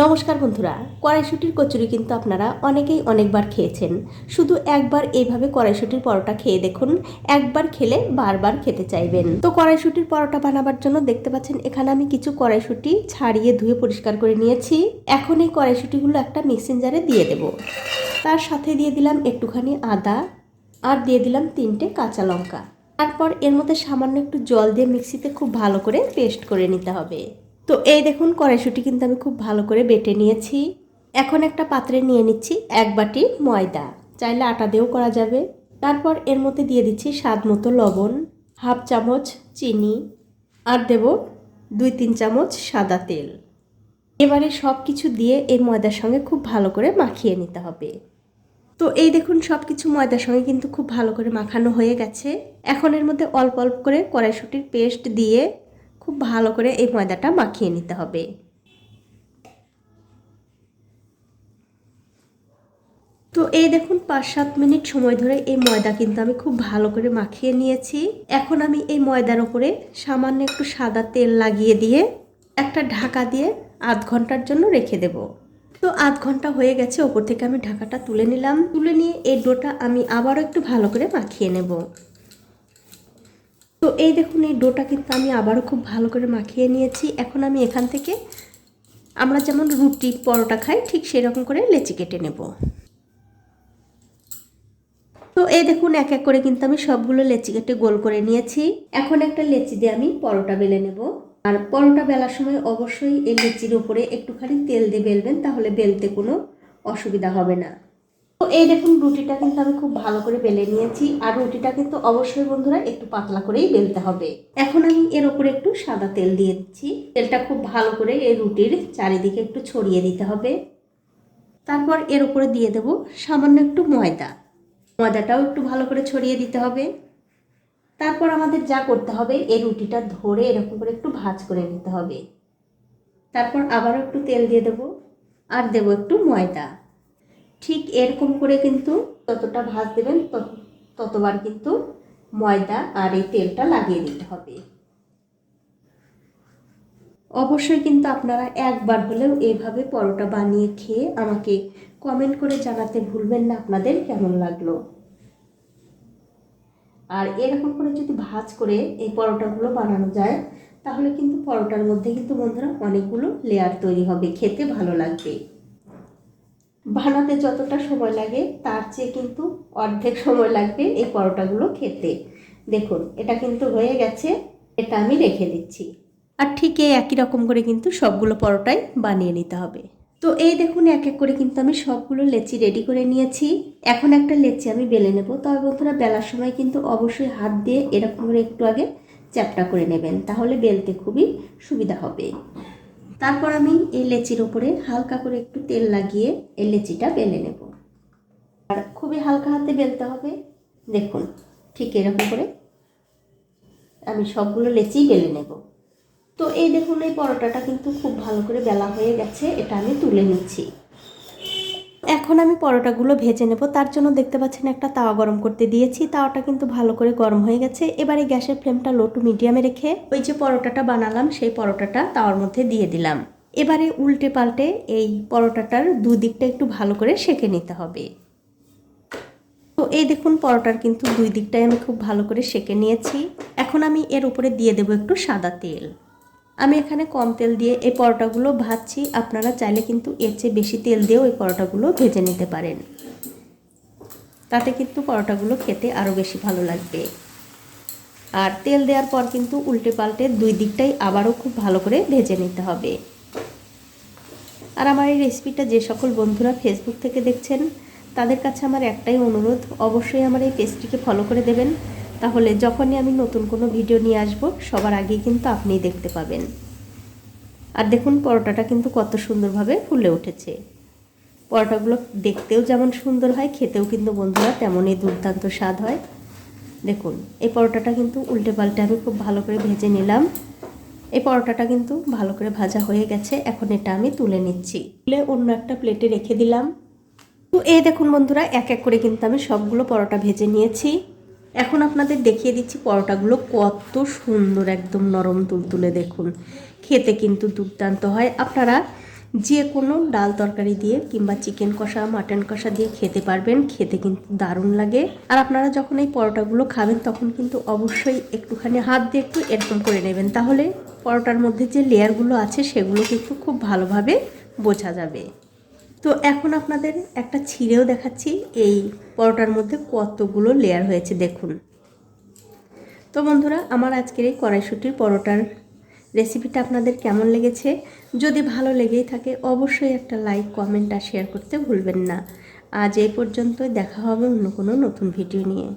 নমস্কার বন্ধুরা, কড়াইশুঁটির কচুরি কিন্তু আপনারা অনেকেই অনেকবার খেয়েছেন। শুধু একবার এইভাবে কড়াইশুঁটির পরোটা খেয়ে দেখুন, একবার খেলে বারবার খেতে চাইবেন। তো কড়াইশুঁটির পরোটা বানাবার জন্য দেখতে পাচ্ছেন এখানে আমি কিছু কড়াইশুঁটি ছাড়িয়ে ধুয়ে পরিষ্কার করে নিয়েছি। এখন এই কড়াইশুঁটিগুলো একটা মিক্সিং জারে দিয়ে দেব। তার সাথে দিয়ে দিলাম একটুখানি আদা আর দিয়ে দিলাম 3টে কাঁচা লঙ্কা। তারপর এর মধ্যে সামান্য একটু জল দিয়ে মিক্সিতে খুব ভালো করে পেস্ট করে নিতে হবে। তো এই দেখুন কড়াইশুঁটি কিন্তু আমি খুব ভালো করে বেটে নিয়েছি। এখন একটা পাত্রে নিয়ে নিচ্ছি 1 বাটি ময়দা, চাইলে আটা দিয়েও করা যাবে। তারপর এর মধ্যে দিয়ে দিচ্ছি স্বাদ মতো লবণ, হাফ চামচ চিনি আর দেব 2-3 চামচ সাদা তেল। এবারে সব কিছু দিয়ে এই ময়দার সঙ্গে খুব ভালো করে মাখিয়ে নিতে হবে। তো এই দেখুন সব কিছু ময়দার সঙ্গে কিন্তু খুব ভালো করে মাখানো হয়ে গেছে। এখন এর মধ্যে অল্প অল্প করে কড়াইশুঁটির পেস্ট দিয়ে খুব ভালো করে এই ময়দাটা মাখিয়ে নিতে হবে। তো এই দেখুন 5-7 মিনিট সময় ধরে এই ময়দা কিন্তু আমি খুব ভালো করে মাখিয়ে নিয়েছি। এখন আমি এই ময়দার ওপরে সামান্য একটু সাদা তেল লাগিয়ে দিয়ে একটা ঢাকা দিয়ে আধ ঘন্টার জন্য রেখে দেব। তো আধ ঘন্টা হয়ে গেছে, ওপর থেকে আমি ঢাকাটা তুলে নিলাম। তুলে নিয়ে এই ডোটা আমি আবারও একটু ভালো করে মাখিয়ে নেব। তো এই দেখুন এই ডোটা কিন্তু আমি আবারও খুব ভালো করে মাখিয়ে নিয়েছি। এখন আমি এখান থেকে আমরা যেমন রুটি পরোটা খাই ঠিক সেরকম করে লেচি কেটে নেব। তো এই দেখুন এক এক করে কিন্তু আমি সবগুলো লেচি কেটে গোল করে নিয়েছি। এখন একটা লেচি দিয়ে আমি পরোটা বেলে নেব। আর পরোটা বেলার সময় অবশ্যই এই লেচির উপরে একটুখানি তেল দিয়ে বেলবেন, তাহলে বেলতে কোনো অসুবিধা হবে না। তো এই দেখুন রুটিটা কিন্তু আমি খুব ভালো করে বেলে নিয়েছি। আর রুটিটা কিন্তু অবশ্যই বন্ধুরা একটু পাতলা করেই বেলতে হবে। এখন আমি এর উপরে একটু সাদা তেল দিয়ে দিচ্ছি। তেলটা খুব ভালো করে এই রুটির চারিদিকে একটু ছড়িয়ে দিতে হবে। তারপর এর উপরে দিয়ে দেব সামান্য একটু ময়দা। ময়দাটাও একটু ভালো করে ছড়িয়ে দিতে হবে। তারপর আমাদের যা করতে হবে এই রুটিটা ধরে এরকম করে একটু ভাঁজ করে নিতে হবে। তারপর আবারও একটু তেল দিয়ে দেব আর দেব একটু ময়দা। ঠিক এরকম করে কিন্তু যতটা ভাঁজ দেবেন ততবার কিন্তু ময়দা আর এই তেলটা লাগিয়ে দিতে হবে। অবশ্যই কিন্তু আপনারা একবার হলেও এইভাবে পরোটা বানিয়ে খেয়ে আমাকে কমেন্ট করে জানাতে ভুলবেন না আপনাদের কেমন লাগলো। আর এরকম করে যদি ভাঁজ করে এই পরোটাগুলো বানানো যায় তাহলে কিন্তু পরোটার মধ্যে কিন্তু বন্ধুরা অনেকগুলো লেয়ার তৈরি হবে, খেতে ভালো লাগবে। বানাতে যতটা সময় লাগে তার চেয়ে কিন্তু অর্ধেক সময় লাগবে এই পরোটাগুলো খেতে। দেখুন এটা কিন্তু হয়ে গেছে, এটা আমি রেখে দিচ্ছি। আর ঠিক এই একই রকম করে কিন্তু সবগুলো পরোটাই বানিয়ে নিতে হবে। তো এই দেখুন এক এক করে কিন্তু আমি সবগুলো লেচি রেডি করে নিয়েছি। এখন একটা লেচি আমি বেলে নেব। তবে বন্ধুরা বেলার সময় কিন্তু অবশ্যই হাত দিয়ে এরকম করে একটু আগে চ্যাপটা করে নেবেন, তাহলে বেলতে খুবই সুবিধা হবে। তারপর আমি এই লেচির ওপরে হালকা করে একটু তেল লাগিয়ে এই লেচিটা বেলে নেব। আর খুবই হালকা হাতে বেলতে হবে। দেখুন ঠিক এরকম করে আমি সবগুলো লেচি বেলে নেব। তো এই দেখুন এই পরোটাটা কিন্তু খুব ভালো করে বেলা হয়ে গেছে, এটা আমি তুলে নিচ্ছি। এখন আমি পরোটাগুলো ভেজে নেব। তার জন্য দেখতে পাচ্ছেন একটা তাওয়া গরম করতে দিয়েছি। তাওয়াটা কিন্তু ভালো করে গরম হয়ে গেছে। এবারে গ্যাসের ফ্লেমটা লো টু মিডিয়ামে রেখে ওই যে পরোটাটা বানালাম সেই পরোটাটা তাওয়ার মধ্যে দিয়ে দিলাম। এবারে উল্টে পাল্টে এই পরোটাটার দুদিকটা একটু ভালো করে সেঁকে নিতে হবে। তো এই দেখুন পরোটার কিন্তু দুই দিকটাই আমি খুব ভালো করে সেঁকে নিয়েছি। এখন আমি এর উপরে দিয়ে দেবো একটু সাদা তেল। আমি এখানে কম তেল দিয়ে এই পরোটাগুলো ভাজছি, আপনারা চাইলে কিন্তু এর চেয়ে বেশি তেল দিয়েও এই পরোটাগুলো ভেজে নিতে পারেন। তাতে কিন্তু পরোটাগুলো খেতে আরও বেশি ভালো লাগবে। আর তেল দেওয়ার পর কিন্তু উল্টে পাল্টে দুই দিকটাই আবারও খুব ভালো করে ভেজে নিতে হবে। আর আমার এই রেসিপিটা যে সকল বন্ধুরা ফেসবুক থেকে দেখছেন তাদের কাছে আমার একটাই অনুরোধ, অবশ্যই আমার এই পেজটিকে ফলো করে দেবেন, তাহলে যখনই আমি নতুন কোনো ভিডিও নিয়ে আসব সবার আগেই কিন্তু আপনিই দেখতে পাবেন। আর দেখুন পরোটাটা কিন্তু কত সুন্দরভাবে ফুলে উঠেছে। পরোটাগুলো দেখতেও যেমন সুন্দর হয়, খেতেও কিন্তু বন্ধুরা তেমনই দুর্দান্ত স্বাদ হয়। দেখুন এই পরোটাটা কিন্তু উল্টে পাল্টে আমি খুব ভালো করে ভেজে নিলাম। এই পরোটাটা কিন্তু ভালো করে ভাজা হয়ে গেছে। এখন এটা আমি তুলে নিচ্ছি, তুলে অন্য একটা প্লেটে রেখে দিলাম। তো এই দেখুন বন্ধুরা এক এক করে কিন্তু আমি সবগুলো পরোটা ভেজে নিয়েছি। এখন আপনাদের দেখিয়ে দিচ্ছি পরোটাগুলো কত সুন্দর, একদম নরম তুলতুলে। দেখুন খেতে কিন্তু দুর্দান্ত হয়। আপনারা যে কোনো ডাল তরকারি দিয়ে কিংবা চিকেন কষা মাটন কষা দিয়ে খেতে পারবেন, খেতে কিন্তু দারুণ লাগে। আর আপনারা যখন এই পরোটাগুলো খাবেন তখন কিন্তু অবশ্যই একটুখানি হাত দিয়ে একটু এরকম করে নেবেন, তাহলে পরোটার মধ্যে যে লেয়ারগুলো আছে সেগুলো কিন্তু খুব ভালোভাবে বোঝা যাবে। তো এখন আপনাদের একটা ছিঁড়েও দেখাচ্ছি এই পরোটার মধ্যে কতগুলো লেয়ার হয়েছে দেখুন। তো বন্ধুরা, আমার আজকের এই কড়াইশুঁটির পরোটার রেসিপিটা আপনাদের কেমন লেগেছে? যদি ভালো লেগেই থাকে অবশ্যই একটা লাইক, কমেন্ট আর শেয়ার করতে ভুলবেন না। আজ এই পর্যন্তই, দেখা হবে অন্য কোনো নতুন ভিডিও নিয়ে।